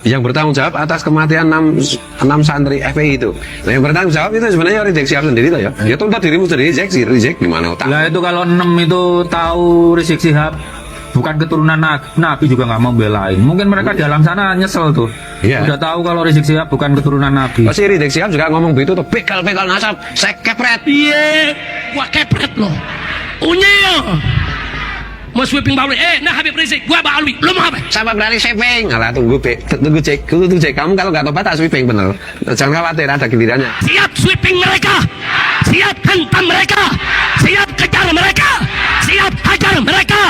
yang bertanggung jawab atas kematian 6 santri FPI itu. Nah, yang bertanggung jawab itu sebenarnya Rizik Sihab sendiri toh ya. Ya tuntut dirimu sendiri, Rizik gimana otak? Lah itu kalau 6 itu tahu Rizik Sihab bukan keturunan Nabi juga nggak mau belain. Mungkin mereka di alam sana nyesel tuh. Iya. Udah tahu kalau Rizik Sihab bukan keturunan Nabi. Pasti Rizik Sihab juga ngomong begitu tuh, bekal nasab, saya kepret. Iya, gua kepret loh. Unyil. Mau sweeping Balwi, nah Habib Rizik, gua Balwi, lu mau apa? Sama berani sweeping. Alah tunggu cek, kamu kalau nggak tobat tak sweeping bener. Jangan khawatir ada gilirannya. Siap sweeping mereka, siap hantam mereka, siap kejar mereka, siap hajar mereka.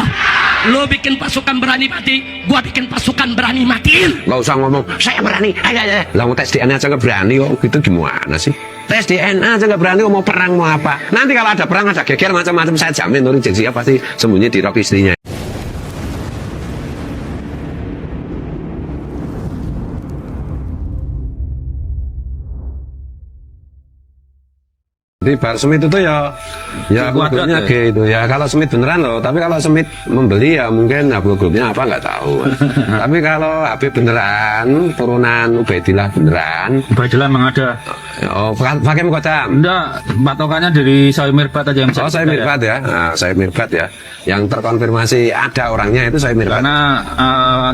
Lo bikin pasukan berani mati, gua bikin pasukan berani matiin. Nggak usah ngomong, saya berani. Ayo. Lah mau tes DNA aja nggak berani kok, gitu gimana sih? Tes DNA aja nggak berani, mau perang mau apa? Nanti kalau ada perang ada geger macam-macam, saya jamin Rizik Sihab pasti sembunyi di rok istrinya. Di bar semit itu ya grupnya gitu ya. Kalau semit beneran loh, tapi kalau semit membeli ya mungkin grupnya apa nggak tahu. Tapi kalau Habib beneran, turunan Ubaidillah beneran. Ubaidillah memang ada. Oh, pakai Mukodam. Enggak, patokannya dari Sohib Mirbad aja yang Sohib Mirbad ya. Nah, Sohib Mirbad ya. Yang terkonfirmasi ada orangnya itu Sohib Mirbad. Karena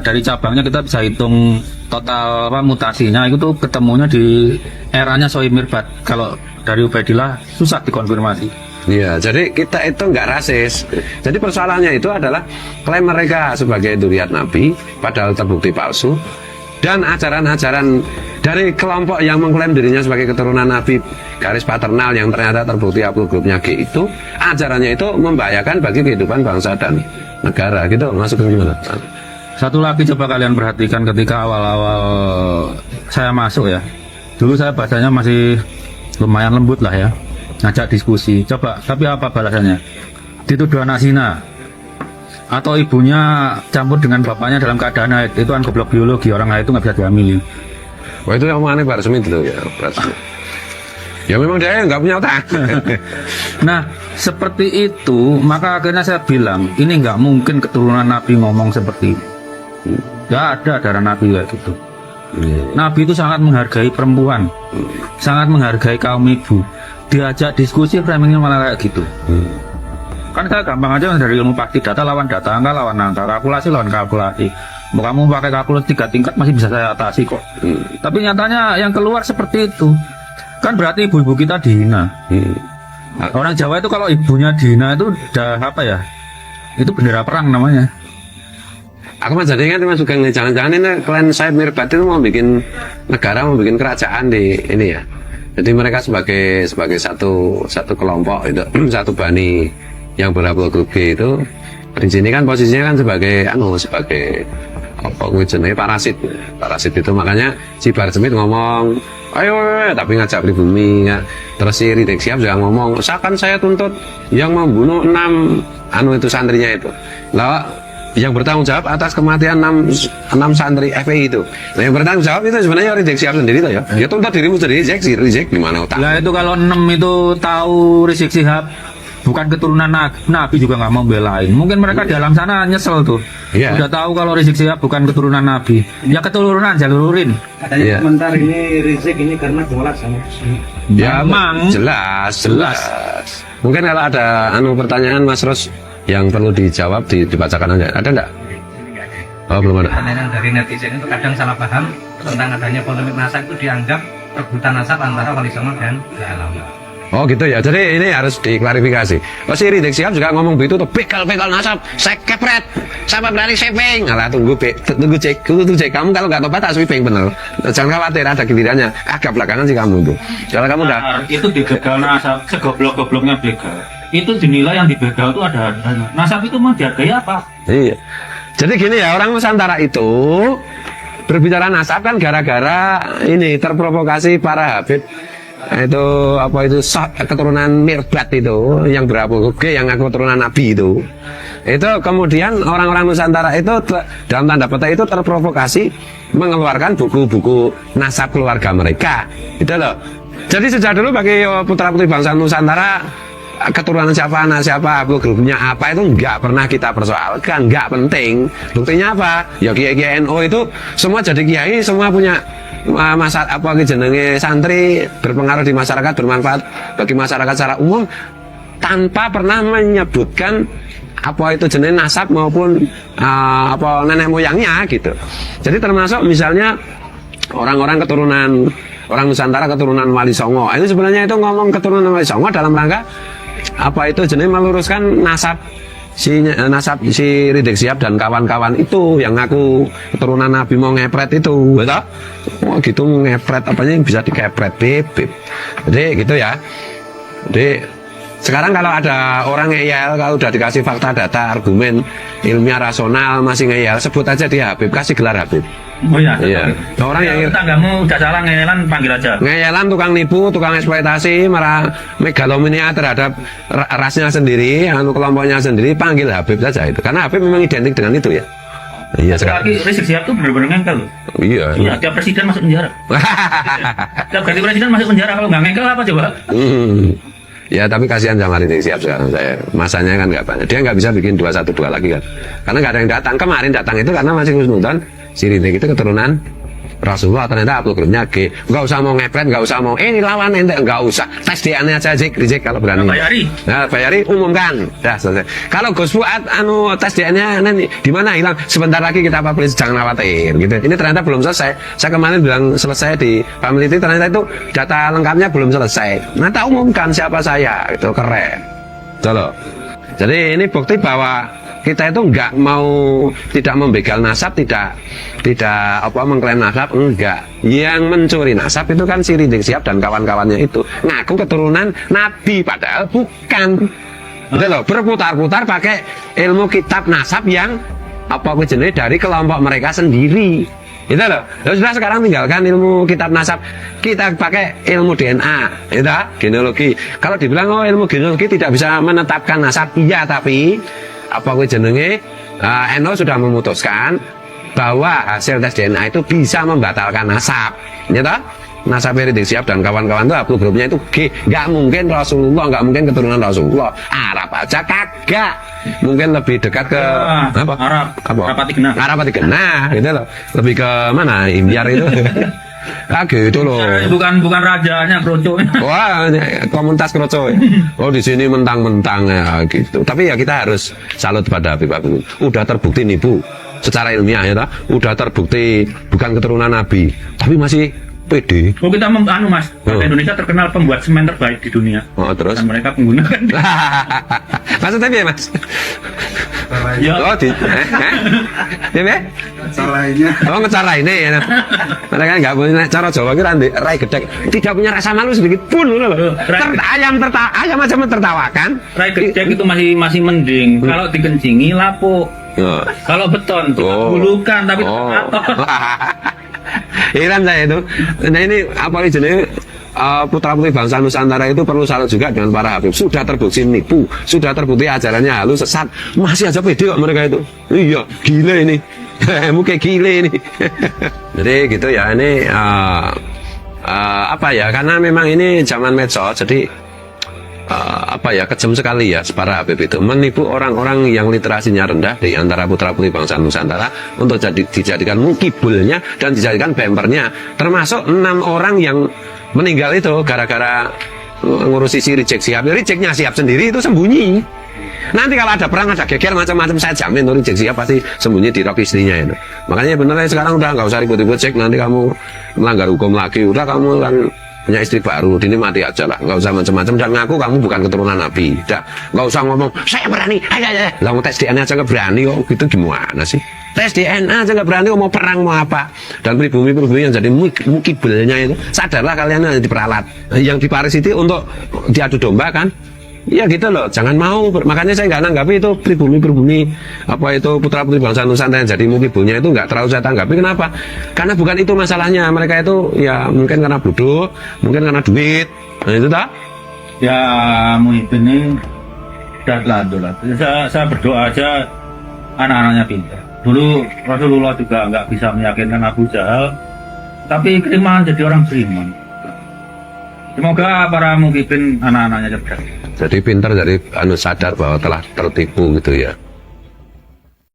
dari cabangnya kita bisa hitung total mutasinya itu tuh ketemunya di eranya Sohib Mirbad. Kalau dari Ubaidillah susah dikonfirmasi. Iya, jadi kita itu nggak rasis. Jadi persoalannya itu adalah klaim mereka sebagai dzurriyyat Nabi, padahal terbukti palsu. Dan ajaran-ajaran dari kelompok yang mengklaim dirinya sebagai keturunan Nabi garis paternal yang ternyata terbukti grupnya G itu, ajarannya itu membahayakan bagi kehidupan bangsa dan negara. Gitu, masuk ke gimana? Satu lagi coba kalian perhatikan ketika awal-awal saya masuk ya. Dulu saya bahasanya masih lumayan lembut lah ya, ngajak diskusi. Coba, tapi apa balasannya? Dituduh anak zina, atau ibunya campur dengan bapaknya dalam keadaan haid. Itu kan goblok biologi, orang haid itu nggak bisa dihamili. Wah itu yang aneh Pak Resmi itu ya. Ya memang dia nggak punya otak. Nah seperti itu, maka akhirnya saya bilang ini nggak mungkin keturunan Nabi ngomong seperti ini. Nggak ada darah Nabi kayak gitu. Nabi itu sangat menghargai perempuan, sangat menghargai kaum ibu. Diajak diskusi framingnya malah kayak gitu. Kan saya gampang aja dari ilmu pasti, data lawan data, angka lawan angka, kalkulasi lawan kalkulasi. Kamu pakai kalkulasi 3 tingkat masih bisa saya atasi kok. Tapi nyatanya yang keluar seperti itu. Kan berarti ibu-ibu kita dihina. Orang Jawa itu kalau ibunya dihina itu udah apa ya? Itu bendera perang namanya. Aku mah jadi ingat mas juga jangan-jangan ini klan Sohib Mirbad itu mau bikin negara, mau bikin kerajaan di ini ya. Jadi mereka sebagai satu kelompok itu satu bani yang berapa grup G itu di sini kan posisinya kan sebagai apa jenis parasit itu, makanya si Bahar Smith ngomong ayo tapi ngajak pribumi ya. Terus si Rizik Sihab juga ngomong seakan saya tuntut yang membunuh 6 itu santrinya itu lah, yang bertanggung jawab atas kematian 6 santri FPI itu. Nah, yang bertanggung jawab itu sebenarnya Rizik Sihab sendiri toh ya. Ya tuntut dirimu sendiri, Rizik gimana otak? Lah itu kalau 6 itu tahu Rizik Sihab bukan keturunan Nabi juga nggak mau belain. Mungkin mereka di alam sana nyesel tuh. Iya. Udah tahu kalau Rizik Sihab bukan keturunan Nabi. Ya keturunan jalurin. Katanya komentar ini Rizik ini karena tolak sama Ya, memang jelas. Mungkin kalau ada pertanyaan Mas Ros yang perlu dijawab dibacakan aja. Ada enggak? Oh, belum ada. Pertanyaan dari netizen itu kadang salah paham tentang adanya polemik nasab itu dianggap rebutan nasab antara Wali Songo dan Alam. Oh gitu ya, jadi ini harus diklarifikasi. Oh si Rizik Sihab juga ngomong begitu tuh, bekal nasab, saya kepret, sama berani sweeping. Alah tunggu cek, kamu kalau nggak tobat tak sweeping bener. Jangan khawatir ada gilirannya, agak belakangan sih kamu tuh. Kalau kamu udah itu dibegal nasab, segoblok-gobloknya begal. Itu dinilai yang dibegal itu ada harganya. Nasab itu mau dihargai apa? Iya. Jadi gini ya, orang Nusantara itu berbicara nasab kan gara-gara ini terprovokasi para Habib itu apa itu keturunan Mirbad itu yang berapa yang aku keturunan Nabi itu kemudian orang-orang Nusantara itu dalam tanda petik itu terprovokasi mengeluarkan buku-buku nasab keluarga mereka itu loh. Jadi sejak dulu bagi putra-putri bangsa Nusantara keturunan siapa, anak siapa, grupnya apa itu nggak pernah kita persoalkan, nggak penting. Buktinya apa? Ya kiai NU itu semua jadi kiai, semua punya masa apa jenenge santri, berpengaruh di masyarakat, bermanfaat bagi masyarakat secara umum tanpa pernah menyebutkan apa itu jenis nasab maupun apa nenek moyangnya gitu. Jadi termasuk misalnya orang-orang keturunan orang Nusantara keturunan Wali Songo, itu sebenarnya itu ngomong keturunan Wali Songo dalam rangka apa itu jenis meluruskan nasab si Rizik Syihab dan kawan-kawan itu yang ngaku keturunan Nabi mau ngepret itu, betul? Oh gitu mau ngepret apanya yang bisa dikepret bebek. Jadi gitu ya. Jadi sekarang kalau ada orang ngeyel, kalau udah dikasih fakta, data, argumen ilmiah rasional masih ngeyel, sebut aja dia Habib, kasih gelar Habib. Oh iya. Iya. Orang yang tanggamu udah salah ngeyelan panggil aja. Ngeyelan, tukang nipu, tukang eksploitasi, marah megalomania terhadap rasnya sendiri, kelompoknya sendiri, panggil Habib saja itu. Karena Habib memang identik dengan itu ya. Iya sekarang. Lagi Rizik Syihab tuh benar-benar ngengkel loh. Iya. Iya, tiap presiden masuk penjara. Tiap ganti presiden masuk penjara, kalau nggak ngengkel apa coba? Ya tapi kasihan sama Rizik Syihab sekarang saya. Masanya kan nggak banyak. Dia nggak bisa bikin 212 lagi kan. Karena nggak ada yang datang. Kemarin datang itu karena masih husnudon. Si Rizik itu keturunan Rasulullah, ternyata upload grupnya G. Nggak usah mau ngepret, nggak usah mau ini lawan ente, nggak usah. Tes DNA aja Rizik kalau berani. Bayari. Nah, bayari umumkan. Dah selesai. Kalau Gus Fuad tes DNA nanti di mana hilang? Sebentar lagi kita publish, jangan khawatir gitu. Ini ternyata belum selesai. Saya kemarin bilang selesai di Family, ternyata itu data lengkapnya belum selesai. Nanti umumkan siapa saya, itu keren. Tuh. Jadi ini bukti bahwa kita itu nggak mau, tidak membegal nasab, tidak apa mengklaim nasab, enggak. Yang mencuri nasab itu kan si Rizik Syihab dan kawan-kawannya itu ngaku keturunan Nabi padahal bukan. Gitu loh, berputar-putar pakai ilmu kitab nasab yang apa jenis dari kelompok mereka sendiri. Gitu loh. Sudah sekarang tinggalkan ilmu kitab nasab, kita pakai ilmu DNA, gitu, genealogi. Kalau dibilang oh ilmu genealogi tidak bisa menetapkan nasab, iya tapi apa gue jenenge NU sudah memutuskan bahwa hasil tes DNA itu bisa membatalkan nasab, gitu. Nasab Rizik Syihab dan kawan-kawan itu upload grupnya itu G, nggak mungkin Rasulullah, nggak mungkin keturunan Rasulullah. Arab aja kagak, mungkin lebih dekat ke apa? Arab, Arapati Genah, gitu loh. Lebih ke mana? Imbiar itu. Ah gitu loh. Bukan rajanya Kroco. Wah, komunitas Kroco. Oh di sini mentang-mentang ya gitu. Tapi ya kita harus salut pada Habib Habib. Udah terbukti nipu secara ilmiah ya, udah terbukti bukan keturunan Nabi, tapi masih PD. Oh kita Mas, Indonesia terkenal pembuat semen terbaik di dunia. Oh terus? Dan mereka menggunakan. Maksudnya ya Mas? Ya. Oh di, ya? Salahnya. Oh ngecara ini ya. Mereka nggak punya cara Jawa kira rai gedek, tidak punya rasa malu sedikit pun loh. Ayam aja mentertawakan. Rai gedek itu masih mending. Kalau dikencingi lapuk. Kalau beton bulukan tapi heran saya itu. Nah ini apa jenis putra-putri bangsa Nusantara itu perlu salut juga dengan para Habib. Sudah terbukti nipu, sudah terbukti ajarannya halus, sesat, masih aja pede kok mereka itu. Iya, gila ini. Mungkin gila ini. Jadi gitu ya, ini apa ya, karena memang ini zaman medsos, jadi apa ya, kejam sekali ya para Habib itu menipu orang-orang yang literasinya rendah di antara putra-putri bangsa Nusantara untuk dijadikan mukibulnya dan dijadikan bempernya, termasuk 6 orang yang meninggal itu gara-gara ngurusi si Rizik Syihab. Riziknya Syihab sendiri itu sembunyi. Nanti kalau ada perang, ada geger macam-macam, saya jamin tuh Rizik Syihab pasti sembunyi di rok istrinya itu. Makanya bener sekarang udah nggak usah ribut-ribut, cek nanti kamu melanggar hukum lagi, udah kamu kan punya istri baru, dinikmati aja lah, nggak usah macam-macam dan ngaku kamu bukan keturunan Nabi. Udah, nggak usah ngomong saya berani, lah mau tes DNA aja nggak berani kok, gitu gimana sih? Tes DNA aja nggak berani kok, mau perang mau apa? Dan pribumi-pribumi yang jadi mukibelnya itu, sadarlah kalian yang diperalat, yang di Paris itu untuk diadu domba kan? Ya gitu loh, jangan mau. Makanya saya nggak nanggapi itu pribumi apa itu putra-putri bangsa Nusantara yang jadi mukibulnya itu nggak terlalu saya tanggapi. Kenapa? Karena bukan itu masalahnya. Mereka itu ya mungkin karena bodoh, mungkin karena duit. Nah itu tak? Ya Muhyiddin ini udah telanjur lah. Saya berdoa aja anak-anaknya pintar. Dulu Rasulullah juga nggak bisa meyakinkan Abu Jahal, tapi keriman jadi orang beriman. Semoga para Muhyiddin anak-anaknya cerdas. Jadi pintar, jadi sadar bahwa telah tertipu gitu ya.